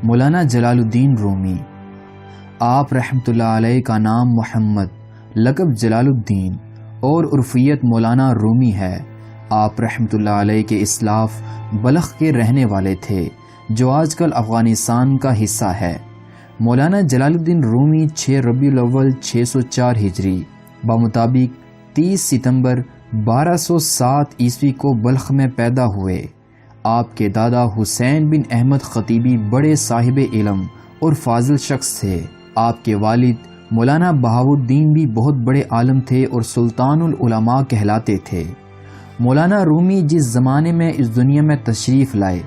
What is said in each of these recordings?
مولانا جلال الدین رومی، آپ رحمۃ اللہ علیہ کا نام محمد، لقب جلال الدین اور عرفیت مولانا رومی ہے۔ آپ رحمۃ اللہ علیہ کے اسلاف بلخ کے رہنے والے تھے جو آج کل افغانستان کا حصہ ہے۔ مولانا جلال الدین رومی 6 ربیع الاول 604 ہجری بمطابق 30 ستمبر 1207 عیسوی کو بلخ میں پیدا ہوئے۔ آپ کے دادا حسین بن احمد خطیبی بڑے صاحب علم اور فاضل شخص تھے۔ آپ کے والد مولانا بہاؤالدین بھی بہت بڑے عالم تھے اور سلطان العلماء کہلاتے تھے۔ مولانا رومی جس زمانے میں اس دنیا میں تشریف لائے،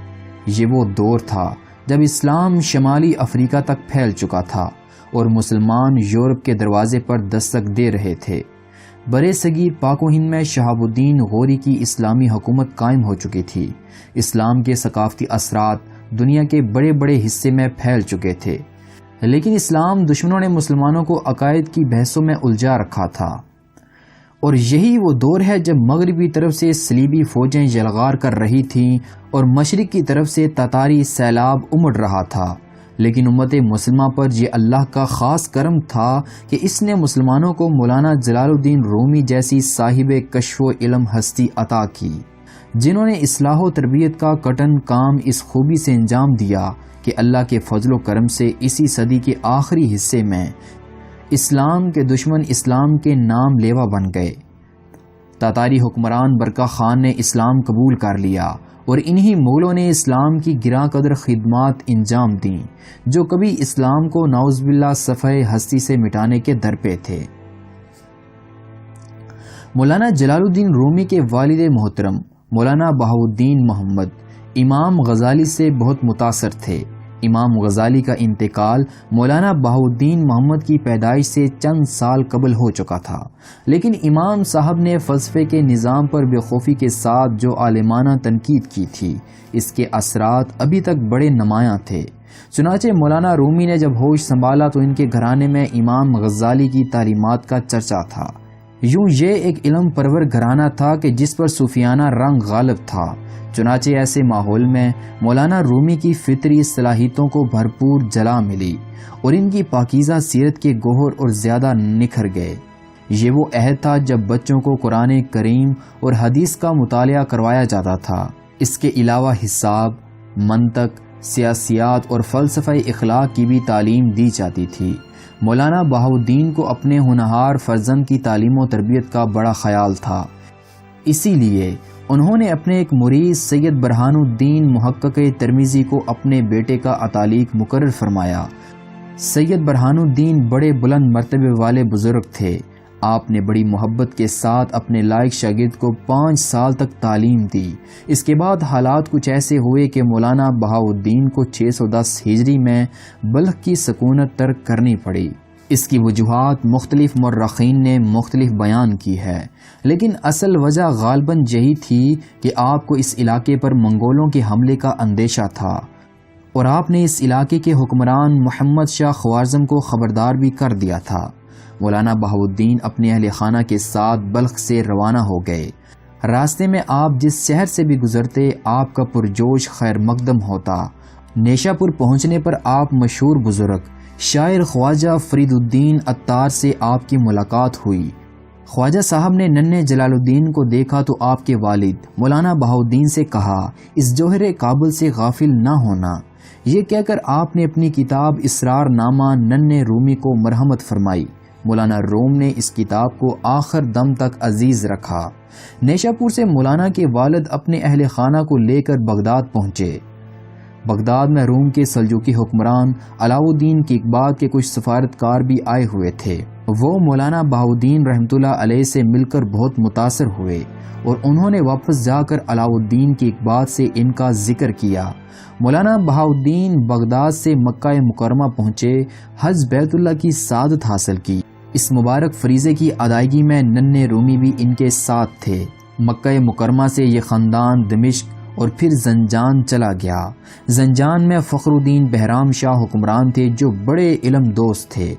یہ وہ دور تھا جب اسلام شمالی افریقہ تک پھیل چکا تھا اور مسلمان یورپ کے دروازے پر دستک دے رہے تھے۔ برے صغیر پاک و ہند میں شہاب الدین غوری کی اسلامی حکومت قائم ہو چکی تھی۔ اسلام کے ثقافتی اثرات دنیا کے بڑے بڑے حصے میں پھیل چکے تھے، لیکن اسلام دشمنوں نے مسلمانوں کو عقائد کی بحثوں میں الجھا رکھا تھا، اور یہی وہ دور ہے جب مغرب کی طرف سے صلیبی فوجیں یلغار کر رہی تھیں اور مشرق کی طرف سے تتاری سیلاب امڑ رہا تھا۔ لیکن امت مسلمہ پر یہ اللہ کا خاص کرم تھا کہ اس نے مسلمانوں کو مولانا جلال الدین رومی جیسی صاحب کشف و علم ہستی عطا کی، جنہوں نے اصلاح و تربیت کا کٹن کام اس خوبی سے انجام دیا کہ اللہ کے فضل و کرم سے اسی صدی کے آخری حصے میں اسلام کے دشمن اسلام کے نام لیوا بن گئے۔ تاتاری حکمران برقع خان نے اسلام قبول کر لیا اور انہی مغلوں نے اسلام کی گراں قدر خدمات انجام دیں جو کبھی اسلام کو نعوذ باللہ صفحہ ہستی سے مٹانے کے در پہ تھے۔ مولانا جلال الدین رومی کے والد محترم مولانا بہاؤالدین محمد امام غزالی سے بہت متاثر تھے۔ امام غزالی کا انتقال مولانا بہاؤالدین محمد کی پیدائش سے چند سال قبل ہو چکا تھا، لیکن امام صاحب نے فلسفے کے نظام پر بے خوفی کے ساتھ جو عالمانہ تنقید کی تھی، اس کے اثرات ابھی تک بڑے نمایاں تھے۔ چنانچہ مولانا رومی نے جب ہوش سنبھالا تو ان کے گھرانے میں امام غزالی کی تعلیمات کا چرچا تھا۔ یوں یہ ایک علم پرور گھرانہ تھا کہ جس پر صوفیانہ رنگ غالب تھا۔ چنانچہ ایسے ماحول میں مولانا رومی کی فطری صلاحیتوں کو بھرپور جلا ملی اور ان کی پاکیزہ سیرت کے گوہر اور زیادہ نکھر گئے۔ یہ وہ عہد تھا جب بچوں کو قرآن کریم اور حدیث کا مطالعہ کروایا جاتا تھا۔ اس کے علاوہ حساب، منطق، سیاسیات اور فلسفہ اخلاق کی بھی تعلیم دی جاتی تھی۔ مولانا بہاؤالدین کو اپنے ہونہار فرزند کی تعلیم و تربیت کا بڑا خیال تھا، اسی لیے انہوں نے اپنے ایک مرید سید برہان الدین محقق ترمذی کو اپنے بیٹے کا اتالیق مقرر فرمایا۔ سید برہان الدین بڑے بلند مرتبے والے بزرگ تھے۔ آپ نے بڑی محبت کے ساتھ اپنے لائق شاگرد کو 5 سال تک تعلیم دی۔ اس کے بعد حالات کچھ ایسے ہوئے کہ مولانا بہاؤالدین کو 610 ہجری میں بلخ کی سکونت ترک کرنی پڑی۔ اس کی وجوہات مختلف مورخین نے مختلف بیان کی ہے، لیکن اصل وجہ غالباً یہی تھی کہ آپ کو اس علاقے پر منگولوں کے حملے کا اندیشہ تھا، اور آپ نے اس علاقے کے حکمران محمد شاہ خوارزم کو خبردار بھی کر دیا تھا۔ مولانا بہاؤالدین اپنے اہل خانہ کے ساتھ بلخ سے روانہ ہو گئے۔ راستے میں آپ جس شہر سے بھی گزرتے آپ کا پرجوش خیر مقدم ہوتا۔ نیشا پور پہنچنے پر آپ مشہور بزرگ شاعر خواجہ فرید الدین عطار سے آپ کی ملاقات ہوئی۔ خواجہ صاحب نے ننھے جلال الدین کو دیکھا تو آپ کے والد مولانا بہاؤالدین سے کہا، اس جوہر کابل سے غافل نہ ہونا۔ یہ کہہ کر آپ نے اپنی کتاب اسرار نامہ ننھے رومی کو مرحمت فرمائی۔ مولانا روم نے اس کتاب کو آخر دم تک عزیز رکھا۔ نیشا پور سے مولانا کے والد اپنے اہل خانہ کو لے کر بغداد پہنچے۔ بغداد میں روم کے سلجوقی حکمران علاؤ الدین کیقباد کے کچھ سفارتکار بھی آئے ہوئے تھے۔ وہ مولانا بہاؤالدین رحمۃ اللہ علیہ سے مل کر بہت متاثر ہوئے اور انہوں نے واپس جا کر علاؤ الدین کیقباد سے ان کا ذکر کیا۔ مولانا بہاؤالدین بغداد سے مکہ مکرمہ پہنچے، حج بیت اللہ کی سعادت حاصل کی۔ اس مبارک فریضے کی ادائیگی میں ننھے رومی بھی ان کے ساتھ تھے۔ مکہ مکرمہ سے یہ خاندان دمشق اور پھر زنجان چلا گیا۔ زنجان میں فخر الدین بہرام شاہ حکمران تھے جو بڑے علم دوست تھے۔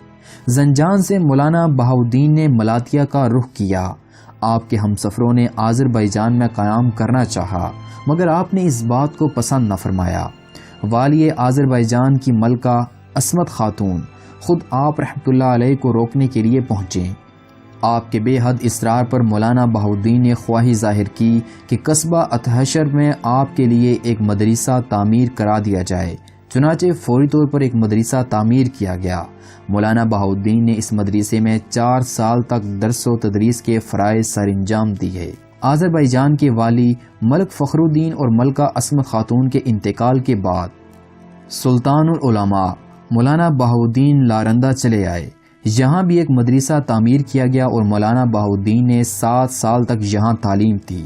زنجان سے مولانا بہاؤالدین نے ملاتیا کا رخ کیا۔ آپ کے ہمسفروں نے آذربائیجان میں قیام کرنا چاہا، مگر آپ نے اس بات کو پسند نہ فرمایا۔ والی آذربائیجان کی ملکہ عصمت خاتون خود آپ رحمۃ اللہ علیہ کو روکنے کے لیے پہنچیں۔ آپ کے بے حد اصرار پر مولانا بہاؤالدین نے خواہی ظاہر کی کہ قصبہ اطہشر میں آپ کے لیے ایک مدرسہ تعمیر کرا دیا جائے۔ چنانچہ فوری طور پر ایک مدرسہ تعمیر کیا گیا۔ مولانا بہاؤالدین نے اس مدرسے میں 4 سال تک درس و تدریس کے فرائض سر انجام دیے۔ آذربائیجان کے والی ملک فخر الدین اور ملکہ عصمت خاتون کے انتقال کے بعد سلطان العلماء مولانا بہاؤالدین لارندہ چلے آئے۔ یہاں بھی ایک مدرسہ تعمیر کیا گیا اور مولانا بہاؤالدین نے 7 سال تک یہاں تعلیم دی۔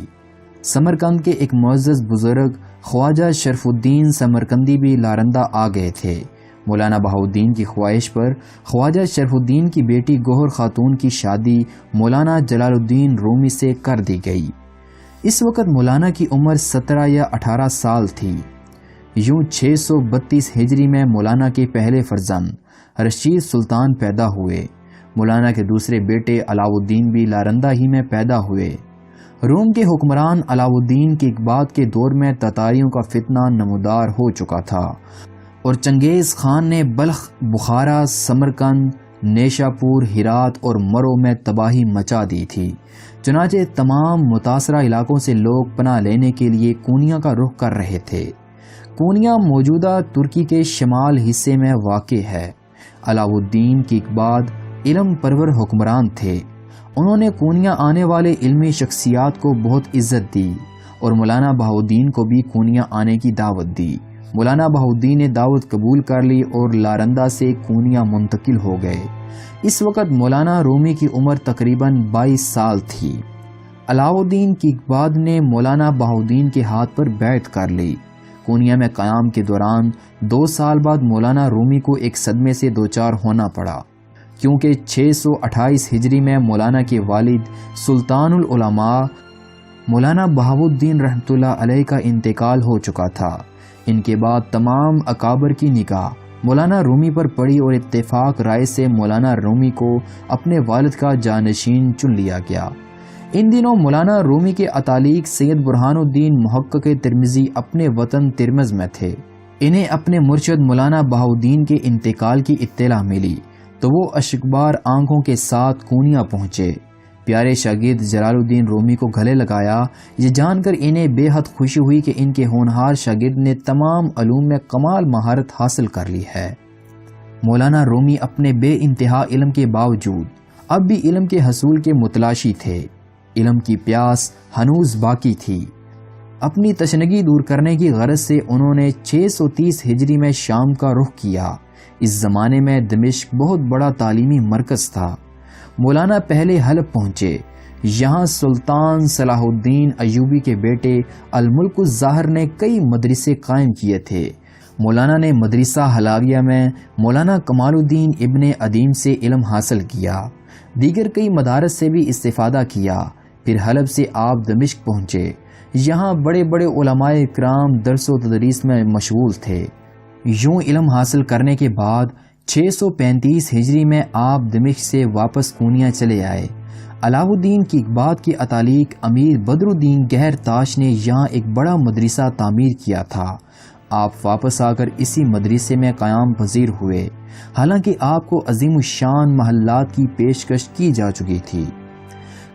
سمرقند کے ایک معزز بزرگ خواجہ شرف الدین سمرقندی بھی لارندہ آ گئے تھے۔ مولانا بہاؤالدین کی خواہش پر خواجہ شرف الدین کی بیٹی گوہر خاتون کی شادی مولانا جلال الدین رومی سے کر دی گئی۔ اس وقت مولانا کی عمر 17 یا 18 سال تھی۔ یوں 632 ہجری میں مولانا کے پہلے فرزند رشید سلطان پیدا ہوئے۔ مولانا کے دوسرے بیٹے علاؤ الدین بھی لارندہ ہی میں پیدا ہوئے۔ روم کے حکمران علاؤ الدین کے اقباط کے دور میں تتاریوں کا فتنہ نمودار ہو چکا تھا اور چنگیز خان نے بلخ، بخارا، سمرقند، نیشاپور، ہرات اور مرو میں تباہی مچا دی تھی۔ چنانچہ تمام متاثرہ علاقوں سے لوگ پناہ لینے کے لیے کونیا کا رخ کر رہے تھے۔ کونیا موجودہ ترکی کے شمال حصے میں واقع ہے۔ علاؤ الدین کی اقباط علم پرور حکمران تھے۔ انہوں نے کونیا آنے والے علمی شخصیات کو بہت عزت دی اور مولانا بہاؤالدین کو بھی کونیا آنے کی دعوت دی۔ مولانا بہاؤالدین نے دعوت قبول کر لی اور لارندہ سے کونیا منتقل ہو گئے۔ اس وقت مولانا رومی کی عمر تقریباً 22 سال تھی۔ علاؤ الدین کی اقباط نے مولانا بہاؤالدین کے ہاتھ پر بیعت کر لی۔ کونیا میں قیام کے دوران 2 سال بعد مولانا رومی کو ایک صدمے سے دوچار ہونا پڑا، کیونکہ 628 ہجری میں مولانا کے والد سلطان العلماء مولانا بہاؤالدین رحمۃ اللہ علیہ کا انتقال ہو چکا تھا۔ ان کے بعد تمام اکابر کی نگاہ مولانا رومی پر پڑی اور اتفاق رائے سے مولانا رومی کو اپنے والد کا جانشین چن لیا گیا۔ ان دنوں مولانا رومی کے اتالیق سید برہان الدین محقق ترمذی اپنے وطن ترمز میں تھے۔ انہیں اپنے مرشد مولانا بہاؤالدین کے انتقال کی اطلاع ملی تو وہ اشکبار آنکھوں کے ساتھ کونیا پہنچے۔ پیارے شاگرد جلال الدین رومی کو گلے لگایا۔ یہ جان کر انہیں بے حد خوشی ہوئی کہ ان کے ہونہار شاگرد نے تمام علوم میں کمال مہارت حاصل کر لی ہے۔ مولانا رومی اپنے بے انتہا علم کے باوجود اب بھی علم کے حصول کے متلاشی تھے۔ علم کی پیاس ہنوز باقی تھی۔ اپنی تشنگی دور کرنے کی غرض سے انہوں نے 630 ہجری میں شام کا رخ کیا۔ اس زمانے میں دمشق بہت بڑا تعلیمی مرکز تھا۔ مولانا پہلے حلب پہنچے۔ یہاں سلطان صلاح الدین ایوبی کے بیٹے الملک الظاہر نے کئی مدرسے قائم کیے تھے۔ مولانا نے مدرسہ حلاویہ میں مولانا کمال الدین ابن ادیم سے علم حاصل کیا۔ دیگر کئی مدارس سے بھی استفادہ کیا۔ پھر حلب سے آپ دمشق پہنچے۔ یہاں بڑے بڑے علماء اکرام درس و تدریس میں مشغول تھے۔ یوں علم حاصل کرنے کے بعد 635 ہجری میں آپ دمشق سے واپس کونیا چلے آئے۔ علاؤ الدین کی اقباط کی اتالیق امیر بدر الدین گہر تاش نے یہاں ایک بڑا مدرسہ تعمیر کیا تھا۔ آپ واپس آ کر اسی مدرسے میں قیام پذیر ہوئے، حالانکہ آپ کو عظیم الشان محلات کی پیشکش کی جا چکی تھی۔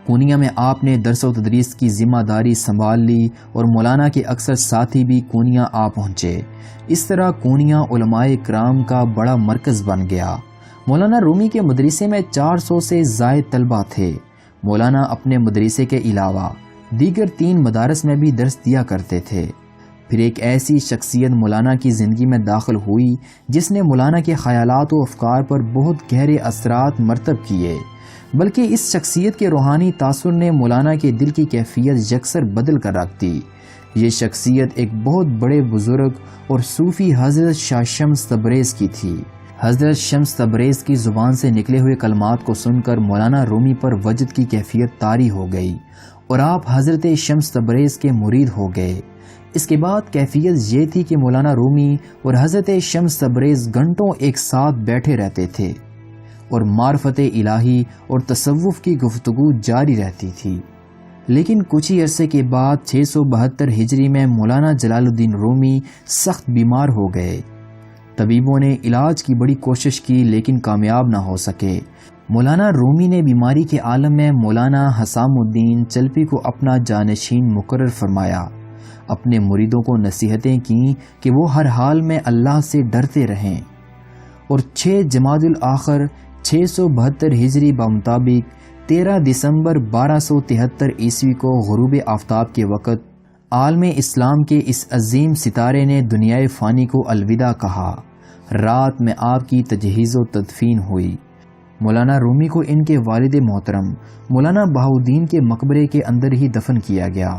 کونیا میں آپ نے درس و تدریس کی ذمہ داری سنبھال لی اور مولانا کے اکثر ساتھی بھی کونیا آ پہنچے۔ اس طرح کونیا علماء کرام کا بڑا مرکز بن گیا۔ مولانا رومی کے مدرسے میں 400 سے زائد طلبہ تھے۔ مولانا اپنے مدرسے کے علاوہ دیگر 3 مدارس میں بھی درس دیا کرتے تھے۔ پھر ایک ایسی شخصیت مولانا کی زندگی میں داخل ہوئی جس نے مولانا کے خیالات و افکار پر بہت گہرے اثرات مرتب کیے، بلکہ اس شخصیت کے روحانی تاثر نے مولانا کے دل کی کیفیت یکسر بدل کر رکھ دی۔ یہ شخصیت ایک بہت بڑے بزرگ اور صوفی حضرت شاہ شمس تبریز کی تھی۔ حضرت شمس تبریز کی زبان سے نکلے ہوئے کلمات کو سن کر مولانا رومی پر وجد کی کیفیت طاری ہو گئی اور آپ حضرت شمس تبریز کے مرید ہو گئے۔ اس کے بعد کیفیت یہ تھی کہ مولانا رومی اور حضرت شمس تبریز گھنٹوں ایک ساتھ بیٹھے رہتے تھے اور معرفت الہی اور تصوف کی گفتگو جاری رہتی تھی۔ لیکن کچھ ہی عرصے کے بعد 672 ہجری میں مولانا جلال الدین رومی سخت بیمار ہو گئے۔ طبیبوں نے علاج کی بڑی کوشش کی لیکن کامیاب نہ ہو سکے۔ مولانا رومی نے بیماری کے عالم میں مولانا حسام الدین چلپی کو اپنا جانشین مقرر فرمایا۔ اپنے مریدوں کو نصیحتیں کیں کہ وہ ہر حال میں اللہ سے ڈرتے رہیں، اور 6 جمادی الاخر 672 ہجری بمطابق 13 دسمبر 1273 عیسوی کو غروب آفتاب کے وقت عالم اسلام کے اس عظیم ستارے نے دنیائے فانی کو الوداع کہا۔ رات میں آپ کی تجہیز و تدفین ہوئی۔ مولانا رومی کو ان کے والد محترم مولانا بہاؤالدین کے مقبرے کے اندر ہی دفن کیا گیا۔